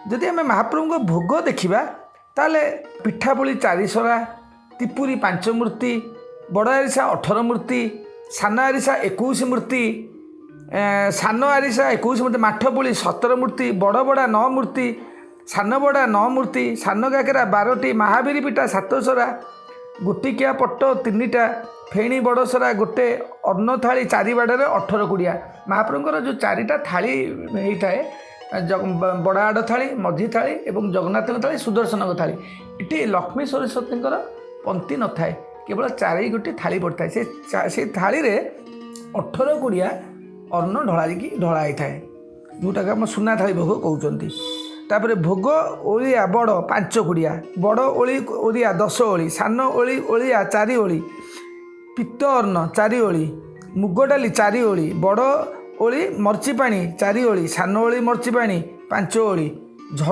ଯଦି ଆମେ ମହାପ୍ରଭୁଙ୍କ ଭୋଗ ଦେଖିବା ତାହେଲେ ପିଠାପୁଳି 400, ତିପୁରୀ 5 ମୂର୍ତ୍ତି, ବଡ଼ ଆରିସା 18 ମୂର୍ତ୍ତି, ସାନ ଆରିସା 21 ମୂର୍ତ୍ତି, ସାନ ଆରିସା 21 ମୂର୍ତ୍ତି, ମାଠପୁଳି 17 ମୂର୍ତ୍ତି, ବଡ଼ ବଡ଼ା 9 ମୂର୍ତ୍ତି, ସାନ ବଡ଼ା 9 ମୂର୍ତ୍ତି, ସାନ କାକେରା 12ଟି, ମହାବୀର ପିଠା 7 ଗୋଟିକିଆ ପଟ 3ଟା, ଫେଣି ବଡ଼ସରା 1, ଅନ୍ନ ଥାଳି 4 ବାଡ଼ରେ 18 କୁଡ଼ିଆ। ମହାପ୍ରଭୁଙ୍କର ଯେଉଁ 4ଟା ଥାଳି ହେଇଥାଏ, ବଡ଼ ଆଡ଼ ଥାଳି, ମଝି ଥାଳି ଏବଂ ଜଗନ୍ନାଥଙ୍କ ଥାଳି, ସୁଦର୍ଶନଙ୍କ ଥାଳି। ଏଠି ଲକ୍ଷ୍ମୀ ସରସ୍ୱତୀଙ୍କର ପନ୍ତି ନଥାଏ, କେବଳ 4 ଗୋଟି ଥାଳି ପଡ଼ିଥାଏ। ସେ ଥାଳିରେ 18 କୁଡ଼ିଆ ଅନ୍ନ ଢଳା ହେଇଥାଏ, ଯେଉଁଟାକି ଆମ ସୁନା ଥାଳି ଭୋଗ କହୁଛନ୍ତି। ତାପରେ ଭୋଗ ଓଳିଆ ବଡ଼ 5 କୁଡ଼ିଆ, ବଡ଼ ଓଳିଆ 10 ଓଳି, ସାନ ଓଳିଆ 4 ଓଳି, ପିତ୍ତ ଅନ୍ନ 4 ଓଳି, ମୁଗ ଡାଲି 4 ଓଳି, ବଡ଼ ଓଳି ମର୍ଚି ପାଣି 4 ଓଳି, ସାନ ଓଳି ମର୍ଚି ପାଣି 5 ଓଳି,